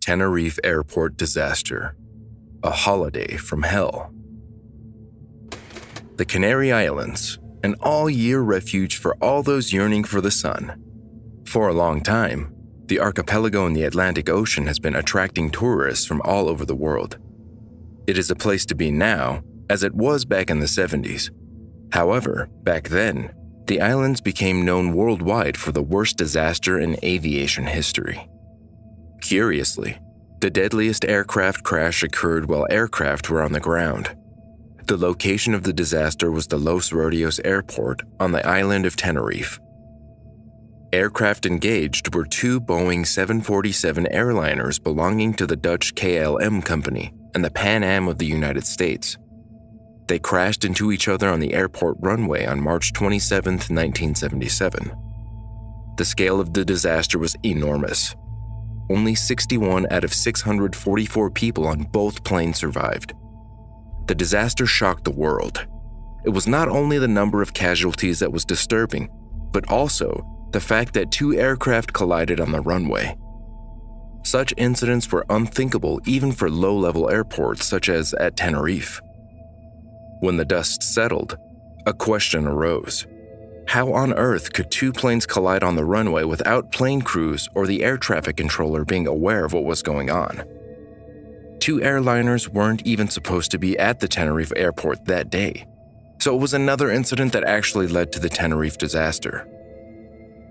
Tenerife Airport Disaster, a holiday from hell. The Canary Islands, an all-year refuge for all those yearning for the sun. For a long time, the archipelago in the Atlantic Ocean has been attracting tourists from all over the world. It is a place to be now, as it was back in the 70s. However, back then, the islands became known worldwide for the worst disaster in aviation history. Curiously, the deadliest aircraft crash occurred while aircraft were on the ground. The location of the disaster was the Los Rodeos Airport on the island of Tenerife. Aircraft engaged were two Boeing 747 airliners belonging to the Dutch KLM company and the Pan Am of the United States. They crashed into each other on the airport runway on March 27, 1977. The scale of the disaster was enormous. Only 61 out of 644 people on both planes survived. The disaster shocked the world. It was not only the number of casualties that was disturbing, but also the fact that two aircraft collided on the runway. Such incidents were unthinkable even for low-level airports such as at Tenerife. When the dust settled, a question arose. How on earth could two planes collide on the runway without plane crews or the air traffic controller being aware of what was going on? Two airliners weren't even supposed to be at the Tenerife airport that day, so it was another incident that actually led to the Tenerife disaster.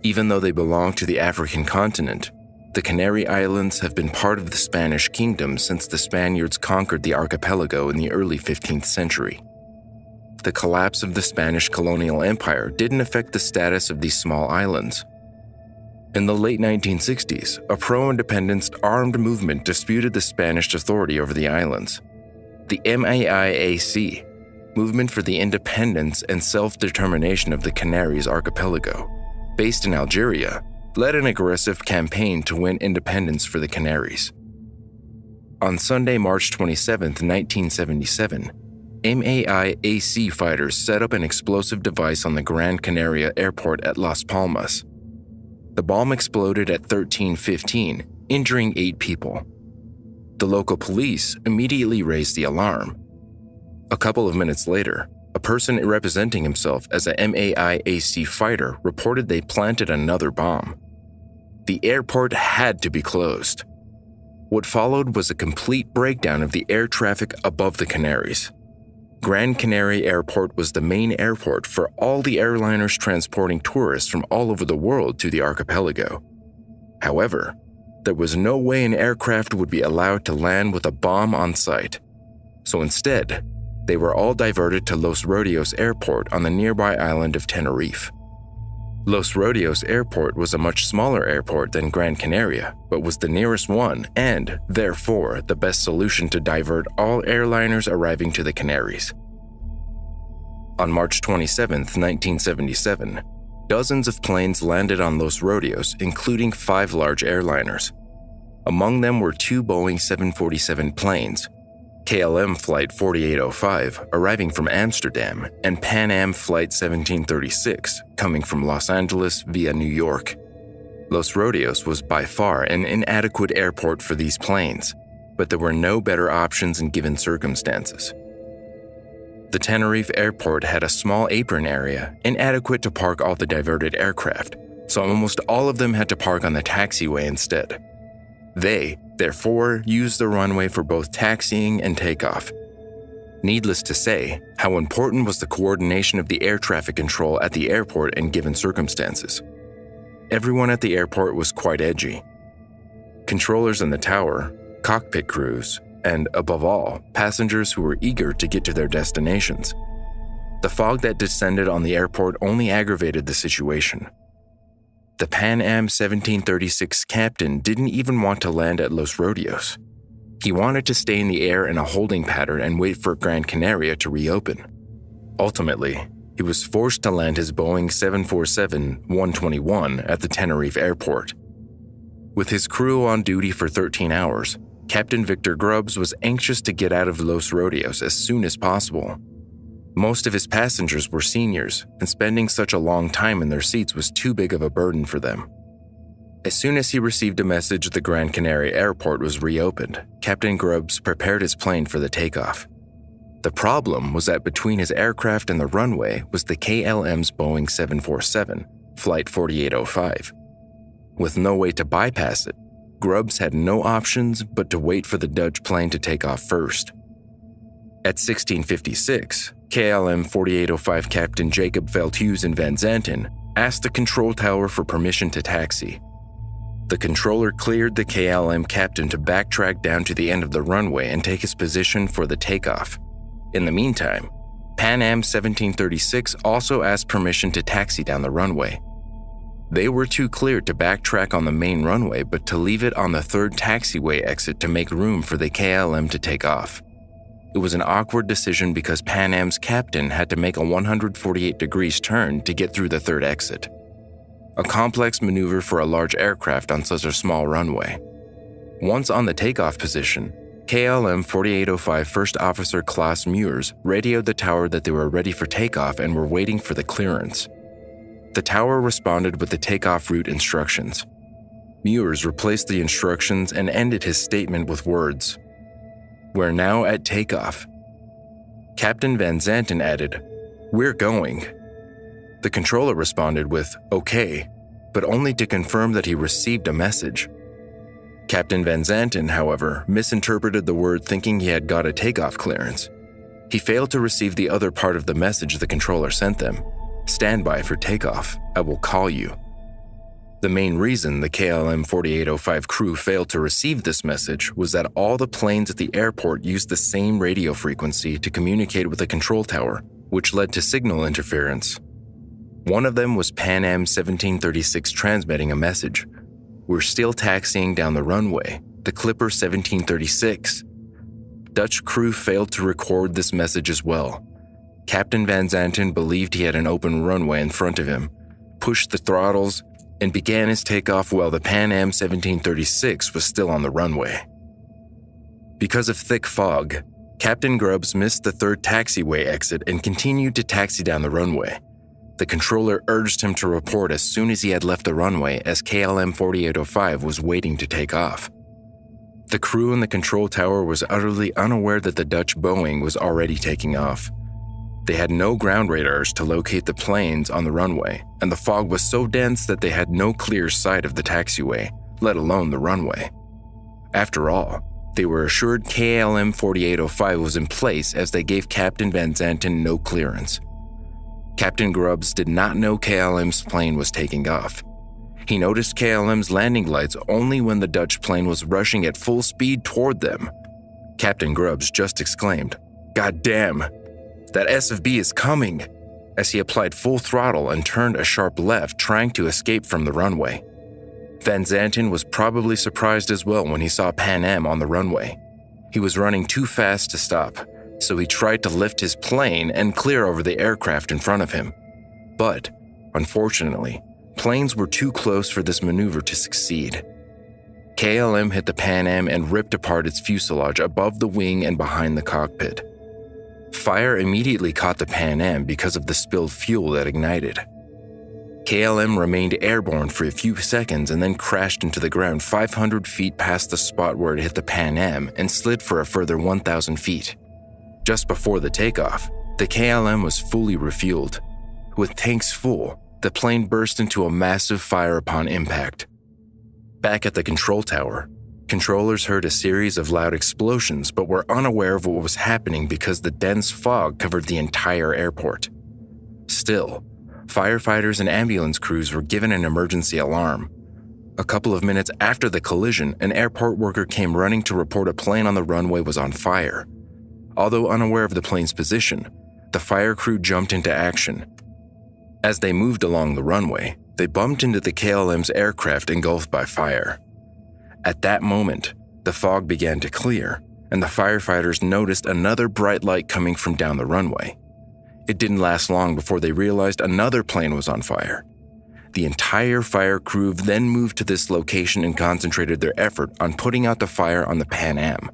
Even though they belong to the African continent, the Canary Islands have been part of the Spanish kingdom since the Spaniards conquered the archipelago in the early 15th century. The collapse of the Spanish colonial empire didn't affect the status of these small islands. In the late 1960s, a pro-independence armed movement disputed the Spanish authority over the islands. The MAIAC, Movement for the Independence and Self-Determination of the Canaries Archipelago, based in Algeria, led an aggressive campaign to win independence for the Canaries. On Sunday, March 27, 1977, MAIAC fighters set up an explosive device on the Gran Canaria Airport at Las Palmas. The bomb exploded at 13:15, injuring 8 people. The local police immediately raised the alarm. A couple of minutes later, a person representing himself as a MAIAC fighter reported they planted another bomb. The airport had to be closed. What followed was a complete breakdown of the air traffic above the Canaries. Gran Canaria Airport was the main airport for all the airliners transporting tourists from all over the world to the archipelago. However, there was no way an aircraft would be allowed to land with a bomb on site. So instead, they were all diverted to Los Rodeos Airport on the nearby island of Tenerife. Los Rodeos Airport was a much smaller airport than Gran Canaria, but was the nearest one and, therefore, the best solution to divert all airliners arriving to the Canaries. On March 27, 1977, dozens of planes landed on Los Rodeos, including 5 large airliners. Among them were 2 Boeing 747 planes, KLM Flight 4805 arriving from Amsterdam, and Pan Am Flight 1736 coming from Los Angeles via New York. Los Rodeos was by far an inadequate airport for these planes, but there were no better options in given circumstances. The Tenerife Airport had a small apron area, inadequate to park all the diverted aircraft, so almost all of them had to park on the taxiway instead. They, therefore, used the runway for both taxiing and takeoff. Needless to say, how important was the coordination of the air traffic control at the airport in given circumstances. Everyone at the airport was quite edgy. Controllers in the tower, cockpit crews, and, above all, passengers who were eager to get to their destinations. The fog that descended on the airport only aggravated the situation. The Pan Am 1736 captain didn't even want to land at Los Rodeos. He wanted to stay in the air in a holding pattern and wait for Gran Canaria to reopen. Ultimately, he was forced to land his Boeing 747-121 at the Tenerife Airport. With his crew on duty for 13 hours, Captain Victor Grubbs was anxious to get out of Los Rodeos as soon as possible. Most of his passengers were seniors, and spending such a long time in their seats was too big of a burden for them. As soon as he received a message the Gran Canaria Airport was reopened, Captain Grubbs prepared his plane for the takeoff. The problem was that between his aircraft and the runway was the KLM's Boeing 747, Flight 4805. With no way to bypass it, Grubbs had no options but to wait for the Dutch plane to take off first. At 16:56, KLM 4805 Captain Jacob Veldhuyzen van Zanten asked the control tower for permission to taxi. The controller cleared the KLM captain to backtrack down to the end of the runway and take his position for the takeoff. In the meantime, Pan Am 1736 also asked permission to taxi down the runway. They were too cleared to backtrack on the main runway but to leave it on the third taxiway exit to make room for the KLM to take off. It was an awkward decision because Pan Am's captain had to make a 148 degrees turn to get through the third exit. A complex maneuver for a large aircraft on such a small runway. Once on the takeoff position, KLM 4805 First Officer Klaas Meurs radioed the tower that they were ready for takeoff and were waiting for the clearance. The tower responded with the takeoff route instructions. Meurs replaced the instructions and ended his statement with words, "We're now at takeoff." Captain Van Zanten added, "We're going." The controller responded with, "Okay," but only to confirm that he received a message. Captain Van Zanten, however, misinterpreted the word thinking he had got a takeoff clearance. He failed to receive the other part of the message the controller sent them. "Stand by for takeoff. I will call you." The main reason the KLM 4805 crew failed to receive this message was that all the planes at the airport used the same radio frequency to communicate with the control tower, which led to signal interference. One of them was Pan Am 1736 transmitting a message. "We're still taxiing down the runway, the Clipper 1736. Dutch crew failed to record this message as well. Captain Van Zanten believed he had an open runway in front of him, pushed the throttles, and began his takeoff while the Pan Am 1736 was still on the runway. Because of thick fog, Captain Grubbs missed the third taxiway exit and continued to taxi down the runway. The controller urged him to report as soon as he had left the runway as KLM 4805 was waiting to take off. The crew in the control tower was utterly unaware that the Dutch Boeing was already taking off. They had no ground radars to locate the planes on the runway, and the fog was so dense that they had no clear sight of the taxiway, let alone the runway. After all, they were assured KLM 4805 was in place as they gave Captain Van Zanten no clearance. Captain Grubbs did not know KLM's plane was taking off. He noticed KLM's landing lights only when the Dutch plane was rushing at full speed toward them. Captain Grubbs just exclaimed, "God damn! That SFB is coming," as he applied full throttle and turned a sharp left, trying to escape from the runway. Van Zanten was probably surprised as well when he saw Pan Am on the runway. He was running too fast to stop, so he tried to lift his plane and clear over the aircraft in front of him. But, unfortunately, planes were too close for this maneuver to succeed. KLM hit the Pan Am and ripped apart its fuselage above the wing and behind the cockpit. Fire immediately caught the Pan Am because of the spilled fuel that ignited. KLM remained airborne for a few seconds and then crashed into the ground 500 feet past the spot where it hit the Pan Am and slid for a further 1,000 feet. Just before the takeoff, the KLM was fully refueled. With tanks full, the plane burst into a massive fire upon impact. Back at the control tower, controllers heard a series of loud explosions but were unaware of what was happening because the dense fog covered the entire airport. Still, firefighters and ambulance crews were given an emergency alarm. A couple of minutes after the collision, an airport worker came running to report a plane on the runway was on fire. Although unaware of the plane's position, the fire crew jumped into action. As they moved along the runway, they bumped into the KLM's aircraft engulfed by fire. At that moment, the fog began to clear, and the firefighters noticed another bright light coming from down the runway. It didn't last long before they realized another plane was on fire. The entire fire crew then moved to this location and concentrated their effort on putting out the fire on the Pan Am.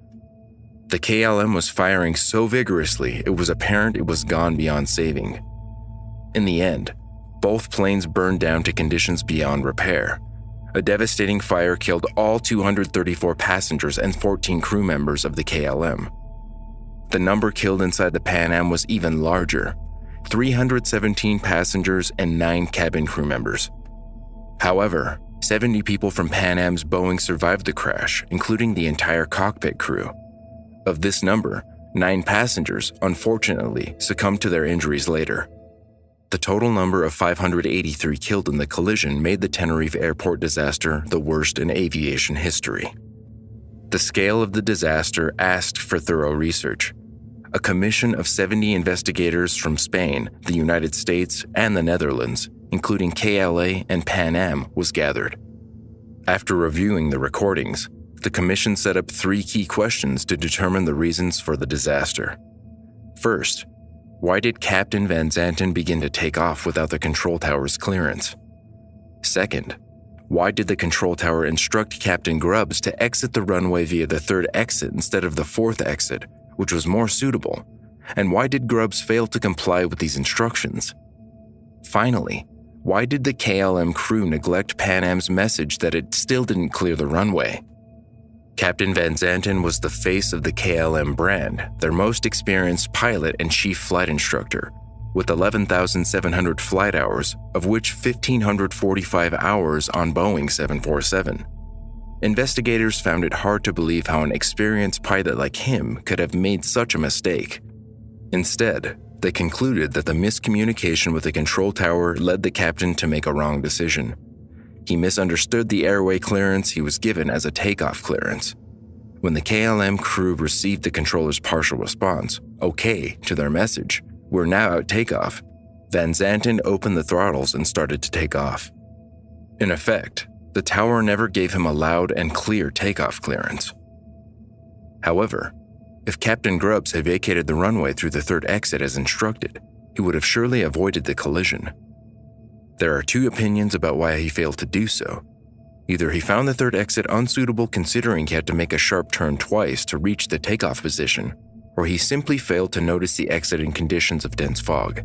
The KLM was firing so vigorously it was apparent it was gone beyond saving. In the end, both planes burned down to conditions beyond repair. A devastating fire killed all 234 passengers and 14 crew members of the KLM. The number killed inside the Pan Am was even larger: 317 passengers and 9 cabin crew members. However, 70 people from Pan Am's Boeing survived the crash, including the entire cockpit crew. Of this number, 9 passengers, unfortunately, succumbed to their injuries later. The total number of 583 killed in the collision made the Tenerife Airport disaster the worst in aviation history. The scale of the disaster asked for thorough research. A commission of 70 investigators from Spain, the United States, and the Netherlands, including KLA and Pan Am, was gathered. After reviewing the recordings, the commission set up 3 key questions to determine the reasons for the disaster. First, why did Captain Van Zanten begin to take off without the control tower's clearance? Second, why did the control tower instruct Captain Grubbs to exit the runway via the 3rd exit instead of the 4th exit, which was more suitable? And why did Grubbs fail to comply with these instructions? Finally, why did the KLM crew neglect Pan Am's message that it still didn't clear the runway? Captain Van Zanten was the face of the KLM brand, their most experienced pilot and chief flight instructor, with 11,700 flight hours, of which 1,545 hours on Boeing 747. Investigators found it hard to believe how an experienced pilot like him could have made such a mistake. Instead, they concluded that the miscommunication with the control tower led the captain to make a wrong decision. He misunderstood the airway clearance he was given as a takeoff clearance. When the KLM crew received the controller's partial response, "Okay," to their message, "We're now at takeoff," Van Zanten opened the throttles and started to take off. In effect, the tower never gave him a loud and clear takeoff clearance. However, if Captain Grubbs had vacated the runway through the 3rd exit as instructed, he would have surely avoided the collision. There are 2 opinions about why he failed to do so. Either he found the 3rd exit unsuitable considering he had to make a sharp turn twice to reach the takeoff position, or he simply failed to notice the exit in conditions of dense fog.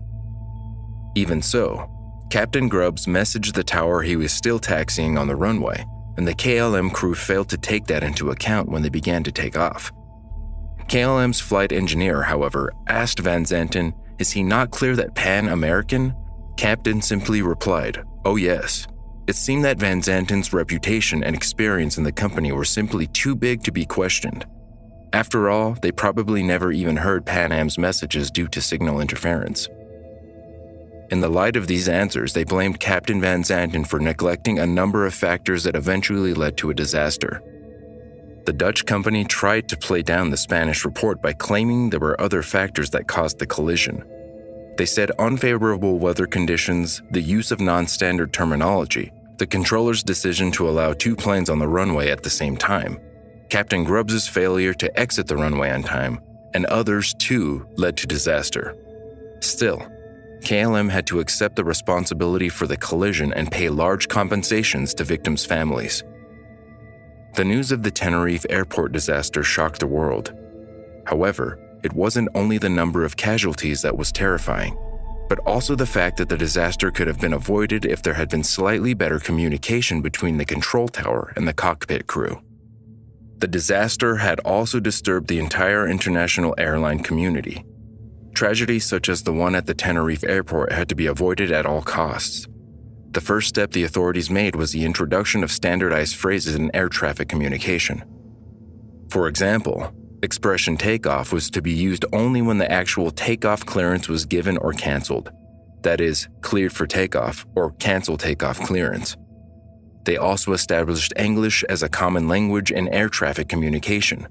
Even so, Captain Grubbs messaged the tower he was still taxiing on the runway, and the KLM crew failed to take that into account when they began to take off. KLM's flight engineer, however, asked Van Zanten, "Is he not clear that Pan-American?" Captain simply replied, "Oh yes." It seemed that Van Zanten's reputation and experience in the company were simply too big to be questioned. After all, they probably never even heard Pan Am's messages due to signal interference. In the light of these answers, they blamed Captain Van Zanten for neglecting a number of factors that eventually led to a disaster. The Dutch company tried to play down the Spanish report by claiming there were other factors that caused the collision. They said unfavorable weather conditions, the use of non-standard terminology, the controller's decision to allow 2 planes on the runway at the same time, Captain Grubbs' failure to exit the runway on time, and others too led to disaster. Still, KLM had to accept the responsibility for the collision and pay large compensations to victims' families. The news of the Tenerife Airport disaster shocked the world. However, it wasn't only the number of casualties that was terrifying, but also the fact that the disaster could have been avoided if there had been slightly better communication between the control tower and the cockpit crew. The disaster had also disturbed the entire international airline community. Tragedies such as the one at the Tenerife Airport had to be avoided at all costs. The first step the authorities made was the introduction of standardized phrases in air traffic communication. For example, expression takeoff was to be used only when the actual takeoff clearance was given or canceled. That is, cleared for takeoff or cancel takeoff clearance. They also established English as a common language in air traffic communication.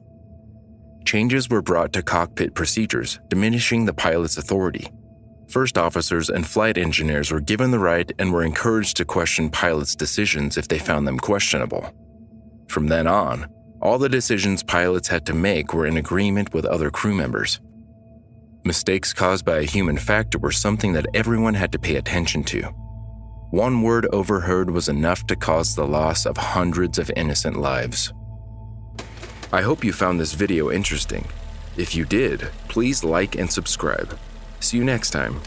Changes were brought to cockpit procedures, diminishing the pilot's authority. First officers and flight engineers were given the right and were encouraged to question pilots' decisions if they found them questionable. From then on, all the decisions pilots had to make were in agreement with other crew members. Mistakes caused by a human factor were something that everyone had to pay attention to. One word overheard was enough to cause the loss of hundreds of innocent lives. I hope you found this video interesting. If you did, please like and subscribe. See you next time.